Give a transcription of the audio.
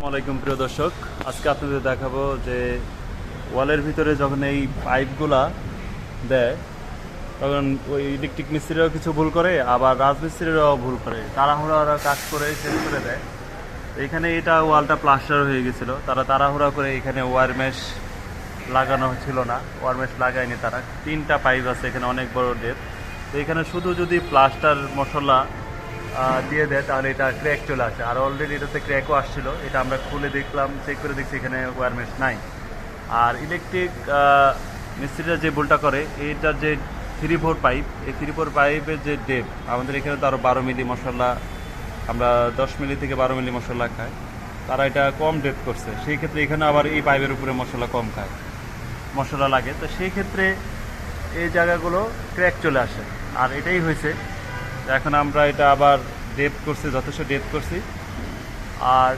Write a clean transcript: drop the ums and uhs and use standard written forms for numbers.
আসসালামাইকুম প্রিয় দর্শক, আজকে আপনাদের দেখাবো যে ওয়ালের ভিতরে যখন এই পাইপগুলা দেয় তখন ওই ইলেকট্রিক মিস্ত্রিরাও কিছু ভুল করে, আবার রাজমিস্ত্রিরাও ভুল করে, তাড়াহুড়া কাজ করে শেষ করে দেয়। তো এখানে এটা ওয়ালটা প্লাস্টার হয়ে গেছিলো, তারা তাড়াহুড়া করে এখানে ওয়্যার মেশ লাগানো ছিল না, ওয়্যার মেশ লাগায়নি তারা। 3টা পাইপ আছে এখানে, অনেক বড় ডেপ। তো এখানে শুধু যদি প্লাস্টার মশলা দিয়ে দেয় তাহলে এটা ক্র্যাক চলে আসে, আর অলরেডি এটাতে ক্র্যাকও আসছিল। এটা আমরা খুলে দেখলাম, চেক করে দেখছি এখানে ওয়্যার মেশ নাই। আর ইলেকট্রিক মিস্ত্রিরা যে ভুলটা করে, এইটার যে 3-4 পাইপ, এই 3-4 পাইপের যে ডেপ, আমাদের এখানে তো আরও 12 মিলি মশলা, আমরা 10 মিলি থেকে 12 মিলি মশলা খাই, তারা এটা কম ডেপ করছে। সেই ক্ষেত্রে এখানে আবার এই পাইপের উপরে মশলা কম খায়, মশলা লাগে। তো সেই ক্ষেত্রে এই জায়গাগুলো ক্র্যাক চলে আসে, আর এটাই হয়েছে। এখন আমরা এটা আবার ডেপ করছি, যথেষ্ট ডেপ করছি। আর